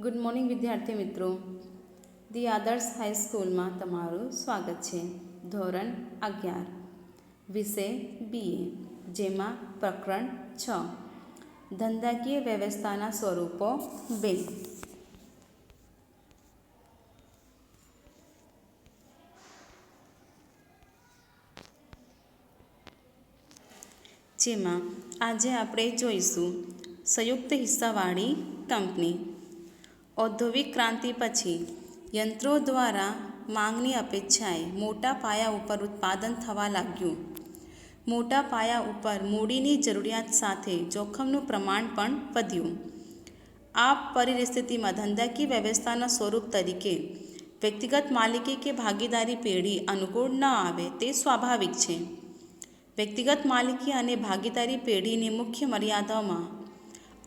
Good morning વિદ્યાર્થી મિત્રો, the આદર્શ હાઈસ્કૂલમાં તમારું સ્વાગત છે. ધોરણ 11, વિષય BA, જેમાં પ્રકરણ 6 ધંધાકીય વ્યવસ્થાના સ્વરૂપો 2. જેમાં આજે આપણે જોઈશું સંયુક્ત હિસ્સાવાળી કંપની. ઔદ્યોગિક ક્રાંતિ પછી યંત્રો દ્વારા માંગની અપેક્ષાએ મોટા પાયા ઉપર ઉત્પાદન થવા લાગ્યું. મોટા પાયા ઉપર મૂડીની જરૂરિયાત સાથે જોખમનું પ્રમાણ પણ વધ્યું. આ પરિસ્થિતિમાં ધંધાકીય વ્યવસ્થાના સ્વરૂપ તરીકે વ્યક્તિગત માલિકી કે ભાગીદારી પેઢી અનુકૂળ ન આવે તે સ્વાભાવિક છે. વ્યક્તિગત માલિકી અને ભાગીદારી પેઢીની મુખ્ય મર્યાદાઓમાં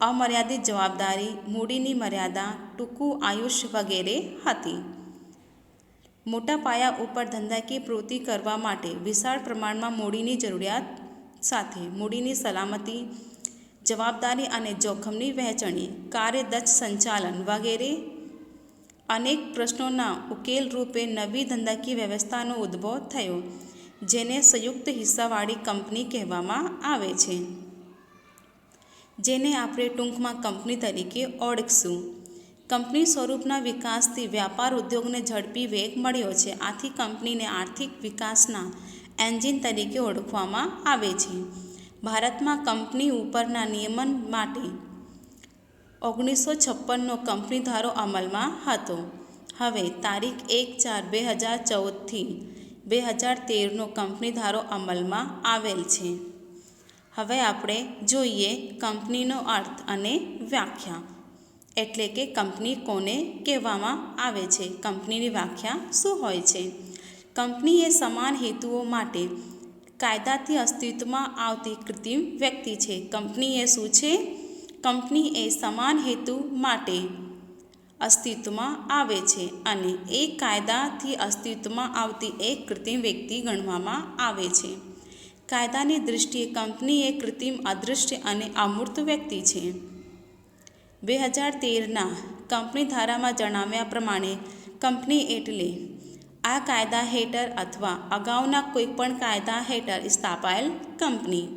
અમર્યાદિત જવાબદારી, મૂડીની મર્યાદા, ટૂંકું આયુષ્ય વગેરે હતી. મોટા પાયા ઉપર ધંધાકીય પ્રવૃત્તિ કરવા માટે વિશાળ પ્રમાણમાં મૂડીની જરૂરિયાત સાથે મૂડીની સલામતી, જવાબદારી અને જોખમની વહેંચણી, કાર્યદક્ષ સંચાલન વગેરે અનેક પ્રશ્નોના ઉકેલ રૂપે નવી ધંધાકીય વ્યવસ્થાનો ઉદ્ભવ થયો, જેને સંયુક્ત હિસ્સાવાળી કંપની કહેવામાં આવે છે, જેને આપણે ટૂંકમાં કંપની તરીકે ઓળખીશું. કંપની સ્વરૂપના વિકાસથી વ્યાપાર ઉદ્યોગને ઝડપી વેગ મળ્યો છે. આથી કંપનીને આર્થિક વિકાસના એન્જિન તરીકે ઓળખવામાં આવે છે. ભારતમાં કંપની ઉપરના નિયમન માટે 1956નો કંપની ધારો અમલમાં હતો. હવે તારીખ 1/4/2014થી 2013નો કંપની ધારો અમલમાં આવેલ છે. હવે આપણે જોઈએ કંપનીનો અર્થ અને વ્યાખ્યા, એટલે કે કંપની કોને કહેવામાં આવે છે, કંપનીની વ્યાખ્યા શું હોય છે. કંપની એ સમાન હેતુઓ માટે કાયદાથી અસ્તિત્વમાં આવતી કૃત્રિમ વ્યક્તિ છે. કંપની એ શું છે? કંપની એ સમાન હેતુ માટે અસ્તિત્વમાં આવે છે અને એ કાયદાથી અસ્તિત્વમાં આવતી એક કૃત્રિમ વ્યક્તિ ગણવામાં આવે છે. કાયદાની દૃષ્ટિએ કંપની એ કૃત્રિમ, અદૃશ્ય અને અમૂર્ત વ્યક્તિ છે. 2013ના કંપની ધારામાં જણાવ્યા પ્રમાણે કંપની એટલે આ કાયદા હેઠળ અથવા અગાઉના કોઈપણ કાયદા હેઠળ સ્થાપાયેલ કંપની.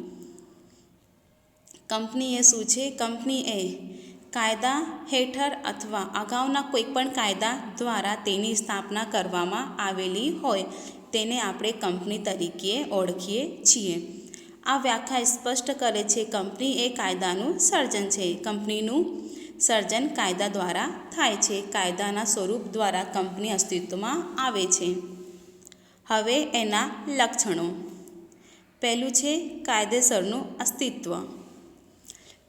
કંપની એ શું છે? કંપની એ કાયદા હેઠળ અથવા અગાઉના કોઈપણ કાયદા દ્વારા તેની સ્થાપના કરવામાં આવેલી હોય તેને આપણે કંપની તરીકે ઓળખીએ છીએ. આ વ્યાખ્યા સ્પષ્ટ કરે છે કંપની એ કાયદાનું સર્જન છે. કંપનીનું સર્જન કાયદા દ્વારા થાય છે. કાયદાના સ્વરૂપ દ્વારા કંપની અસ્તિત્વમાં આવે છે. હવે એના લક્ષણો. પહેલું છે કાયદેસરનું અસ્તિત્વ.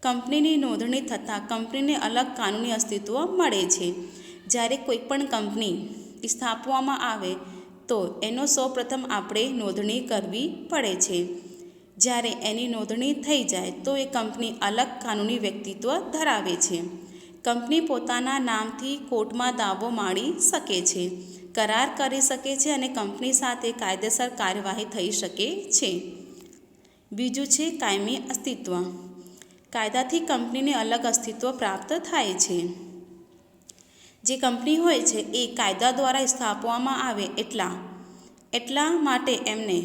કંપનીની નોંધણી થતાં કંપનીને અલગ કાનૂની અસ્તિત્વ મળે છે. જ્યારે કોઈપણ કંપની સ્થાપવામાં આવે તો એનો સૌપ્રથમ આપણે નોંધણી કરવી પડે છે. જ્યારે એની નોંધણી થઈ જાય તો એ કંપની અલગ કાનૂની વ્યક્તિત્વ ધરાવે છે. કંપની પોતાના નામથી કોર્ટમાં દાવો માંડી શકે છે, કરાર કરી શકે છે અને કંપની સાથે કાયદેસર કાર્યવાહી થઈ શકે છે. બીજું છે કાયમી અસ્તિત્વ. કાયદાથી કંપનીને અલગ અસ્તિત્વ પ્રાપ્ત થાય છે. જે કંપની હોય છે એ કાયદા દ્વારા સ્થાપવામાં આવે એટલા માટે એમને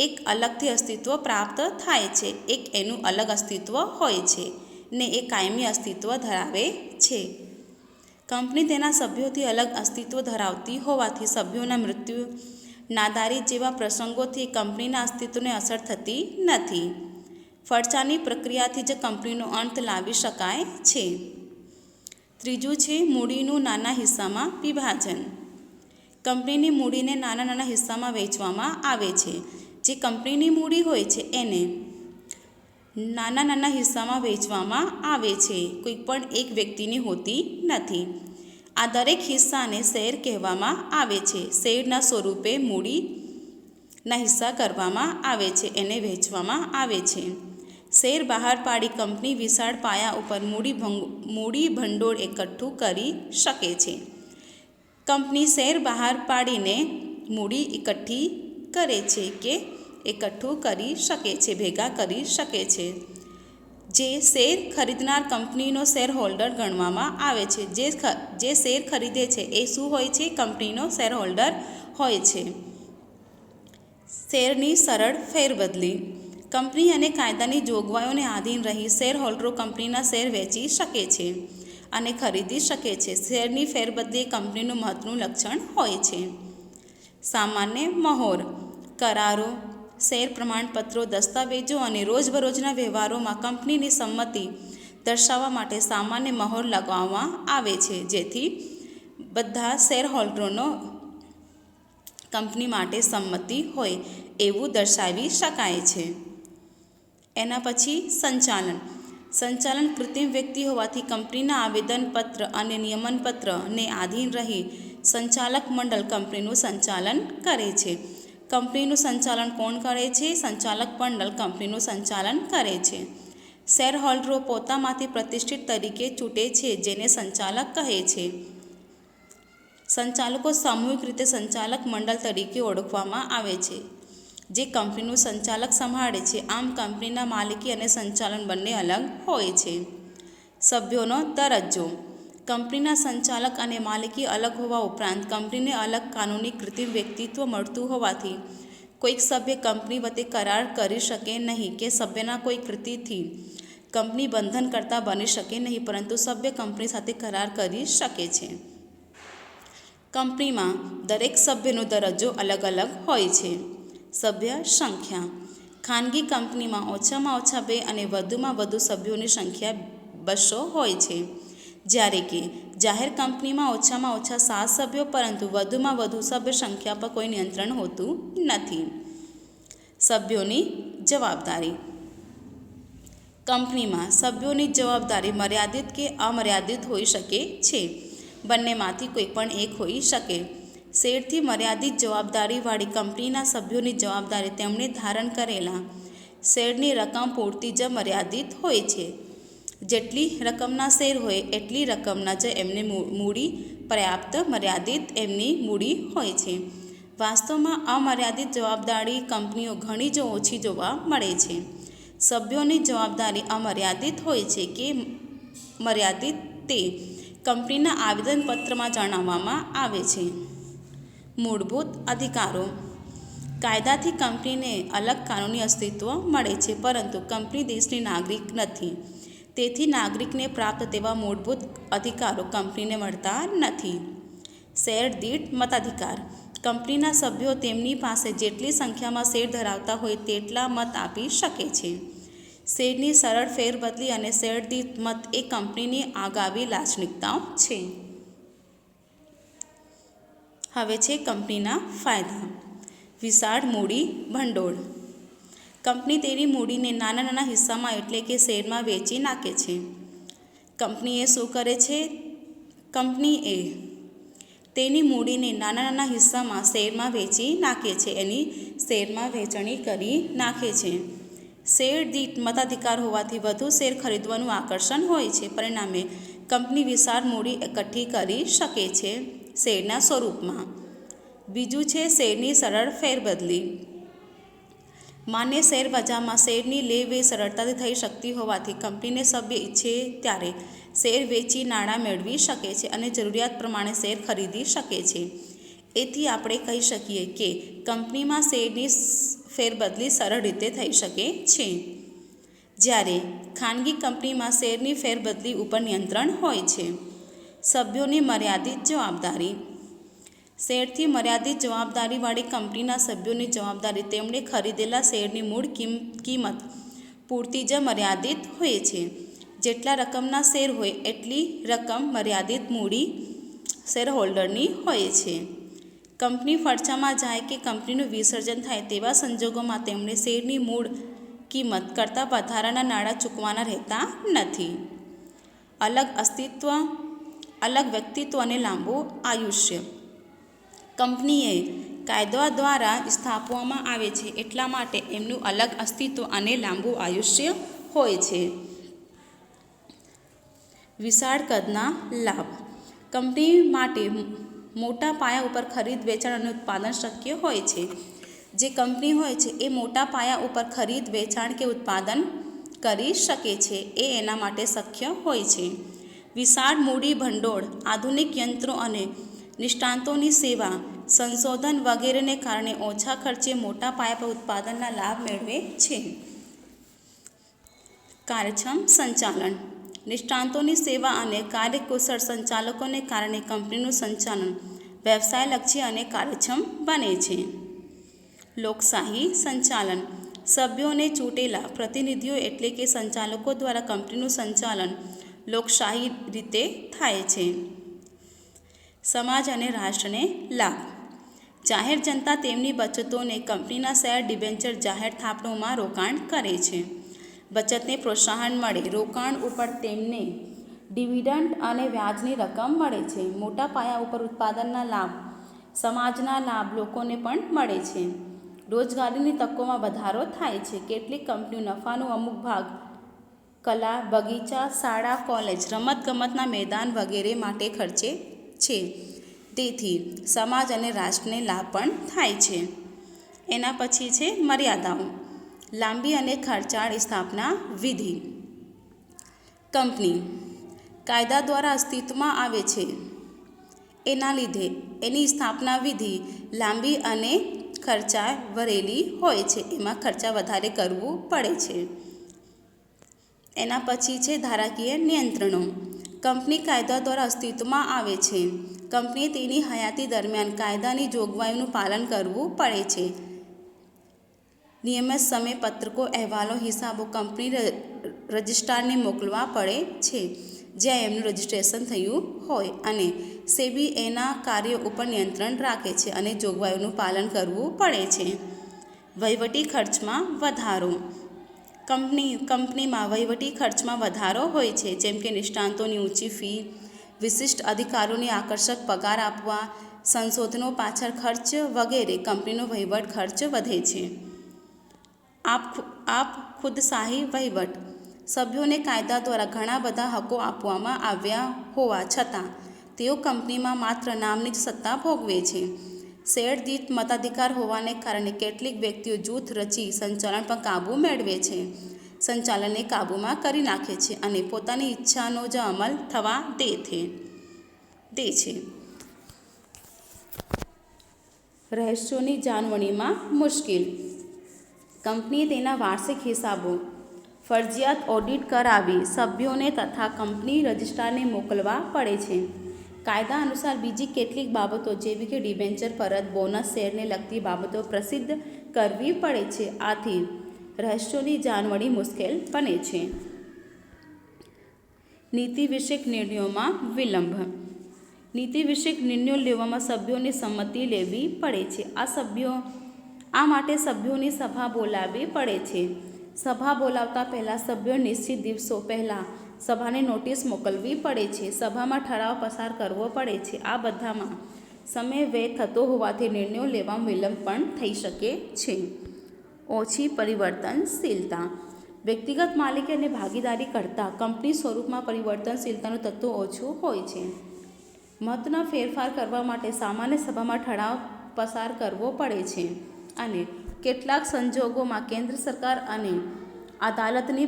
એક અલગથી અસ્તિત્વ પ્રાપ્ત થાય છે. એક એનું અલગ અસ્તિત્વ હોય છે ને એ કાયમી અસ્તિત્વ ધરાવે છે. કંપની તેના સભ્યોથી અલગ અસ્તિત્વ ધરાવતી હોવાથી સભ્યોના મૃત્યુ, નાદારી જેવા પ્રસંગોથી કંપનીના અસ્તિત્વને અસર થતી નથી. ફડચાની પ્રક્રિયાથી જ કંપનીનો અંત લાવી શકાય છે. ત્રીજું છે મૂડીનું નાના હિસ્સામાં વિભાજન. કંપનીની મૂડીને નાના નાના હિસ્સામાં વહેંચવામાં આવે છે. જે કંપનીની મૂડી હોય છે એને નાના નાના હિસ્સામાં વહેંચવામાં આવે છે. કોઈ પણ એક વ્યક્તિની હોતી નથી. આ દરેક હિસ્સાને શેર કહેવામાં આવે છે. શેરના સ્વરૂપે મૂડીના હિસ્સા કરવામાં આવે છે, એને વહેંચવામાં આવે છે. શેર બહાર પાડી કંપની વિશાળ પાયા ઉપર મૂડી ભંડોળ એકઠું કરી શકે છે. કંપની શેર બહાર પાડીને મૂડી એકઠી કરે છે કે એકઠું કરી શકે છે, ભેગા કરી શકે છે. જે શેર ખરીદનાર કંપનીનો શેર હોલ્ડર ગણવામાં આવે છે. જે શેર ખરીદે છે એ શું હોય છે? કંપનીનો શેર હોલ્ડર હોય છે. શેરની સરળ ફેરબદલી. કંપની અને કાયદાની જોગવાઈઓને આધીન રહી શેર હોલ્ડરો કંપનીના શેર વેચી શકે છે અને ખરીદી શકે છે. શેરની ફેરબદલી એ કંપનીનું મહત્વનું લક્ષણ હોય છે. સામાન્ય મહોર. કરારો, શેર પ્રમાણપત્રો, દસ્તાવેજો અને રોજબરોજના વ્યવહારોમાં કંપનીની સંમતિ દર્શાવવા માટે સામાન્ય મહોર લગાવવામાં આવે છે, જેથી બધા શેર હોલ્ડરોનો કંપની માટે સંમતિ હોય એવું દર્શાવી શકાય છે. એના પછી સંચાલન. સંચાલન કૃત્રિમ વ્યક્તિ હોવાથી કંપનીના આવેદનપત્ર અને નિયમનપત્રને આધીન રહી સંચાલક મંડળ કંપનીનું સંચાલન કરે છે. કંપનીનું સંચાલન કોણ કરે છે? સંચાલક મંડળ કંપનીનું સંચાલન કરે છે. શેર હોલ્ડરો પોતામાંથી પ્રતિષ્ઠિત તરીકે ચૂંટે છે, જેને સંચાલક કહે છે. સંચાલકો સામૂહિક રીતે સંચાલક મંડળ તરીકે ઓળખવામાં આવે છે, જે કંપનીનું સંચાલક સંભાળે છે. આમ કંપનીના માલિકી અને સંચાલન બંને અલગ હોય છે. સભ્યોનો દરજ્જો. કંપનીના સંચાલક અને માલિકી અલગ હોવા ઉપરાંત કંપનીને અલગ કાનૂની કૃત્રિમ વ્યક્તિત્વ મળતું હોવાથી કોઈક સભ્ય કંપની વતી કરાર કરી શકે નહીં કે સભ્યના કોઈ કૃતિથી કંપની બંધનકર્તા બની શકે નહીં, પરંતુ સભ્ય કંપની સાથે કરાર કરી શકે છે. કંપનીમાં દરેક સભ્યનો દરજ્જો અલગ અલગ હોય છે. સભ્ય સંખ્યા. ખાનગી કંપનીમાં ઓછામાં ઓછા 2 અને વધુમાં વધુ સભ્યોની સંખ્યા 200 હોય છે, જ્યારે કે જાહેર કંપનીમાં ઓછામાં ઓછા 7 સભ્યો પરંતુ વધુમાં વધુ સભ્ય સંખ્યા પર કોઈ નિયંત્રણ હોતું નથી. સભ્યોની જવાબદારી. કંપનીમાં સભ્યોની જવાબદારી મર્યાદિત કે અમર્યાદિત હોઈ શકે છે. બંનેમાંથી કોઈ પણ એક હોઈ શકે. શેરથી મર્યાદિત જવાબદારીવાળી કંપનીના સભ્યોની જવાબદારી તેમણે ધારણ કરેલા શેરની રકમ પૂરતી જ મર્યાદિત હોય છે. જેટલી રકમના શેર હોય એટલી રકમના જ એમને મૂડી પર્યાપ્ત મર્યાદિત એમની મૂડી હોય છે. વાસ્તવમાં અમર્યાદિત જવાબદારી કંપનીઓ ઘણી જ ઓછી જોવા મળે છે. સભ્યોની જવાબદારી અમર્યાદિત હોય છે કે મર્યાદિત તે કંપનીના આવેદનપત્રમાં જણાવવામાં આવે છે. મૂળભૂત અધિકારો. કાયદાથી કંપનીને અલગ કાનૂની અસ્તિત્વ મળે છે, પરંતુ કંપની દેશની નાગરિક નથી. તેથી નાગરિકને પ્રાપ્ત તેવા મૂળભૂત અધિકારો કંપનીને મળતા નથી. શેર દીઠ મતાધિકાર. કંપનીના સભ્યો તેમની પાસે જેટલી સંખ્યામાં શેર ધરાવતા હોય તેટલા મત આપી શકે છે. શેરની સરળ ફેરબદલી અને શેર દીઠ મત એ કંપનીની આગામી લાક્ષણિકતાઓ છે. હવે છે કંપનીના ફાયદા. વિશાળ મૂડી ભંડોળ. કંપની તેની મૂડીને નાના નાના હિસ્સામાં એટલે કે શેરમાં વેચી નાખે છે. કંપની એ શું કરે છે? કંપની એ તેની મૂડીને નાના નાના હિસ્સામાં શેરમાં વેચી નાખે છે. એની શેરમાં વહેંચણી કરી નાખે છે. શેર દીઠ મતાધિકાર હોવાથી વધુ શેર ખરીદવાનું આકર્ષણ હોય છે. પરિણામે કંપની વિશાળ મૂડી એકઠી કરી શકે છે શેરના સ્વરૂપમાં. બીજું છે શેરની સરળ ફેરબદલી. માન્ય શેર બજારમાં શેરની લે વેચ સરળતાથી થઈ શકતી હોવાથી કંપનીને સભ્ય ઈચ્છે ત્યારે શેર વેચી નાણાં મેળવી શકે છે અને જરૂરિયાત પ્રમાણે શેર ખરીદી શકે છે. એથી આપણે કહી શકીએ કે કંપનીમાં શેરની ફેરબદલી સરળ રીતે થઈ શકે છે, જ્યારે ખાનગી કંપનીમાં શેરની ફેરબદલી ઉપર નિયંત્રણ હોય છે. સભ્યોની મર્યાદિત જવાબદારી. શેરથી મર્યાદિત જવાબદારીવાળી કંપનીના સભ્યોની જવાબદારી તેમણે ખરીદેલા શેરની મૂળ કિંમત પૂરતી જ મર્યાદિત હોય છે. જેટલા રકમના શેર હોય એટલી રકમ મર્યાદિત મૂડી શેર હોલ્ડરની હોય છે. કંપની ફડચામાં જાય કે કંપનીનું વિસર્જન થાય તેવા સંજોગોમાં તેમણે શેરની મૂળ કિંમત કરતાં વધારાના નાણાં ચૂકવવાના રહેતા નથી. અલગ વ્યક્તિત્વ અને લાંબુ આયુષ્ય. કંપનીએ કાયદા દ્વારા સ્થાપવામાં આવે છે એટલા માટે એમનું અલગ અસ્તિત્વ અને લાંબુ આયુષ્ય હોય છે. વિશાળ કદના લાભ. કંપની માટે મોટા પાયા ઉપર ખરીદ વેચાણ અને ઉત્પાદન શક્ય હોય છે. જે કંપની હોય છે એ મોટા પાયા ઉપર ખરીદ વેચાણ કે ઉત્પાદન કરી શકે છે એ એના માટે શક્ય હોય છે. વિશાળ મૂડી ભંડોળ, આધુનિક યંત્રો અને નિષ્ણાતોની સેવા, સંશોધન વગેરેને કારણે ઓછા ખર્ચે મોટા પાયા પર ઉત્પાદનના લાભ મેળવે છે. કાર્યક્ષમ સંચાલન, નિષ્ણાતોની સેવા અને કાર્યકુશળ સંચાલકોને કારણે કંપનીનું સંચાલન વ્યવસાયલક્ષી અને કાર્યક્ષમ બને છે. લોકશાહી સંચાલન, સભ્યોને ચૂંટેલા પ્રતિનિધિઓ એટલે કે સંચાલકો દ્વારા કંપનીનું સંચાલન લોકશાહી રીતે થાય છે. સમાજ અને રાષ્ટ્રને લાભ, જાહેર જનતા તેમની બચતોને કંપનીના શેર, ડિબેન્ચર, જાહેર થાપણોમાં રોકાણ કરે છે. બચતને પ્રોત્સાહન મળે, રોકાણ ઉપર તેમને ડિવિડન્ડ અને વ્યાજની રકમ મળે છે. મોટા પાયા ઉપર ઉત્પાદનના લાભ, સમાજના લાભ લોકોને પણ મળે છે. રોજગારીની તકોમાં વધારો થાય છે. કેટલીક કંપનીઓ નફાનો અમુક ભાગ કલા, બગીચા, શાળા, કોલેજ, રમતગમતના મેદાન વગેરે માટે ખર્ચે છે. તેથી સમાજ અને રાષ્ટ્રને લાભ પણ થાય છે. એના પછી છે મર્યાદાઓ, લાંબી અને ખર્ચાળ સ્થાપના વિધિ. કંપની કાયદા દ્વારા અસ્તિત્વમાં આવે છે. એના લીધે એની સ્થાપના વિધિ લાંબી અને ખર્ચા ભરેલી હોય છે. એમાં ખર્ચા વધારે કરવું પડે છે. એના પછી છે ધારાકીય નિયંત્રણો. કંપની કાયદા દ્વારા અસ્તિત્વમાં આવે છે. કંપનીએ તેની હયાતી દરમિયાન કાયદાની જોગવાઈઓનું પાલન કરવું પડે છે. નિયમિત સમયપત્રકો, અહેવાલો, હિસાબો કંપની રજિસ્ટ્રારને મોકલવા પડે છે જ્યાં એમનું રજિસ્ટ્રેશન થયું હોય, અને સેબી એના કાર્યો ઉપર નિયંત્રણ રાખે છે અને જોગવાઈઓનું પાલન કરવું પડે છે. વહીવટી ખર્ચમાં વધારો, કંપનીમાં વહીવટી ખર્ચમાં વધારો હોય છે, જેમ કે નિષ્ણાતોની ઊંચી ફી, વિશિષ્ટ અધિકારીઓને આકર્ષક પગાર આપવા, સંશોધનો પાછળ ખર્ચ વગેરે. કંપનીનો વહીવટ ખર્ચ વધે છે. આપ ખુદશાહી વહીવટ, સભ્યોને કાયદા દ્વારા ઘણા બધા હકો આપવામાં આવ્યા હોવા છતાં તેઓ કંપનીમાં માત્ર નામની જ સત્તા ભોગવે છે. શેર દીઠ મતાધિકાર હોવાને કારણે કેટલીક વ્યક્તિઓ જૂથ રચી સંચાલન પર કાબૂ મેળવે છે, સંચાલનને કાબૂમાં કરી નાખે છે અને પોતાની ઈચ્છાનો જ અમલ થવા દે છે. રહસ્યોની જાળવણીમાં મુશ્કેલ, કંપનીએ તેના વાર્ષિક હિસાબો ફરજિયાત ઓડિટ કરાવી સભ્યોને તથા કંપની રજિસ્ટ્રારને મોકલવા પડે છે. કાયદા અનુસાર બીજી કેટલીક બાબતો જેવી કે ડિબેન્ચર, પરત, બોનસ, શેરને લગતી બાબતો પ્રસિદ્ધ કરવી પડે છે. આથી રહસ્યોની જાળવણી મુશ્કેલ બને છે. નીતિ વિષયક નિર્ણયોમાં વિલંબ, નીતિ વિષયક નિર્ણયો લેવામાં સભ્યોની સંમતિ લેવી પડે છે. આ માટે સભ્યોની સભા બોલાવવી પડે છે. સભા બોલાવતા પહેલાં સભ્યો નિશ્ચિત દિવસો પહેલાં સભાને નોટિસ મોકલવી પડે છે. સભામાં ઠરાવ પસાર કરવો પડે છે. આ બધામાં સમય વ્યય થતો હોવાથી નિર્ણયો લેવામાં વિલંબ પણ થઈ શકે છે. ઓછી પરિવર્તનશીલતા, વ્યક્તિગત માલિકી અને ભાગીદારી કરતાં કંપની સ્વરૂપમાં પરિવર્તનશીલતાનું તત્વ ઓછું હોય છે. મહત્વના ફેરફાર કરવા માટે સામાન્ય સભામાં ઠરાવ પસાર કરવો પડે છે અને કેટલાક સંજોગોમાં કેન્દ્ર સરકાર અને અદાલતની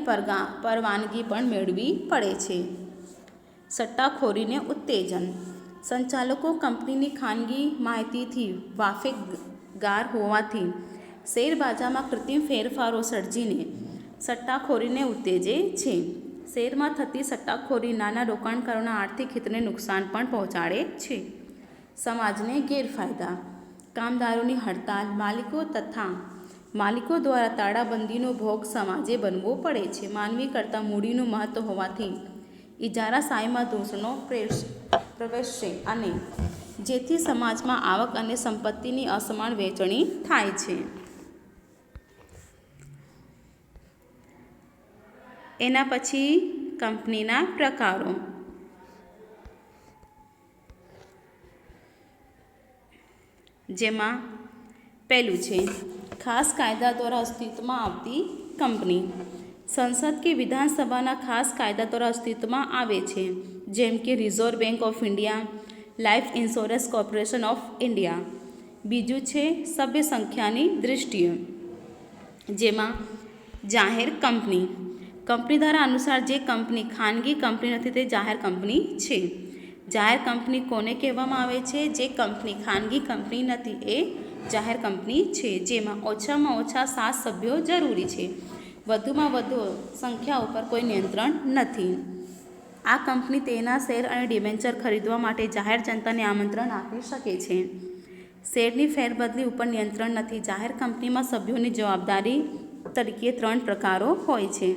પરવાનગી પણ મેળવી પડે છે. સટ્ટાખોરીને ઉત્તેજન, સંચાલકો કંપનીની ખાનગી માહિતીથી વાકેફગાર હોવાથી શેરબજારમાં કૃત્રિમ ફેરફારો સર્જીને સટ્ટાખોરીને ઉત્તેજે છે. શેરમાં થતી સટ્ટાખોરી નાના રોકાણકારોના આર્થિક હિતને નુકસાન પણ પહોંચાડે છે. સમાજને ગેરફાયદા, કામદારોની હડતાલ, માલિકો દ્વારા તાળાબંધીનો ભોગ સમાજે બનવો પડે છે. માનવી કરતાં મૂડીનું મહત્વ હોવાથી ઇજારાશાહીમાં દૂષણો પ્રવેશશે અને જેથી સમાજમાં આવક અને સંપત્તિની અસમાન વહેંચણી થાય છે. એના પછી કંપનીના પ્રકારો. જેમાં પહેલું છે ખાસ કાયદા દ્વારા અસ્તિત્વમાં આવતી કંપની. સંસદ કે વિધાનસભાના ખાસ કાયદા દ્વારા અસ્તિત્વમાં આવે છે, જેમ કે reserve bank of India, life insurance corporation of India. બીજું છે સભ્ય સંખ્યાની દૃષ્ટિએ, જેમાં જાહેર કંપની. કંપની ધારા અનુસાર જે કંપની ખાનગી કંપની નથી તે જાહેર કંપની છે. જાહેર કંપની કોને કહેવામાં આવે છે? જે કંપની ખાનગી કંપની નથી એ જાહેર કંપની છે, જેમાં ઓછામાં ઓછા 7 સભ્યો જરૂરી છે. વધુમાં વધુ સંખ્યા ઉપર કોઈ નિયંત્રણ નથી. આ કંપની તેના શેર અને ડિબેન્ચર ખરીદવા માટે જાહેર જનતાને આમંત્રણ આપી શકે છે. શેરની ફેરબદલી ઉપર નિયંત્રણ નથી. જાહેર કંપનીમાં સભ્યોની જવાબદારી તરીકે 3 પ્રકારો હોય છે,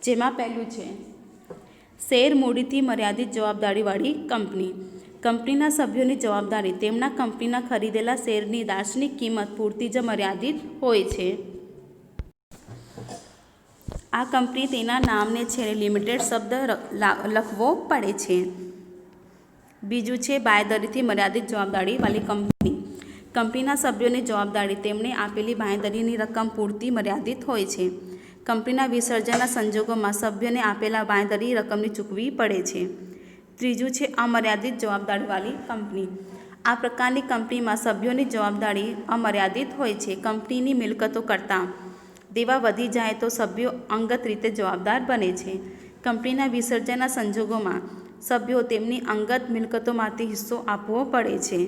જેમાં પહેલું છે શેર મૂડીથી મર્યાદિત જવાબદારીવાળી કંપની. કંપનીના સભ્યોની જવાબદારી તેમના કંપનીના ખરીદેલા શેરની દાર્શનિક કિંમત પૂરતી જ મર્યાદિત હોય છે. આ કંપની તેના નામને છેડે લિમિટેડ શબ્દ લખવો પડે છે. બીજું છે બાંયધરીથી મર્યાદિત જવાબદારીવાળી કંપની. કંપનીના સભ્યોની જવાબદારી તેમણે આપેલી બાંયધરીની રકમ પૂરતી મર્યાદિત હોય છે. કંપનીના વિસર્જનના સંજોગોમાં સભ્યોને આપેલા બાંયધરી રકમની ચૂકવવી પડે છે. ત્રીજું છે અમર્યાદિત જવાબદારીવાળી કંપની. આ પ્રકારની કંપનીમાં સભ્યોની જવાબદારી અમર્યાદિત હોય છે. કંપનીની મિલકતો કરતાં દેવા વધી જાય તો સભ્યો અંગત રીતે જવાબદાર બને છે. કંપનીના વિસર્જનના સંજોગોમાં સભ્યો તેમની અંગત મિલકતોમાંથી હિસ્સો આપવો પડે છે.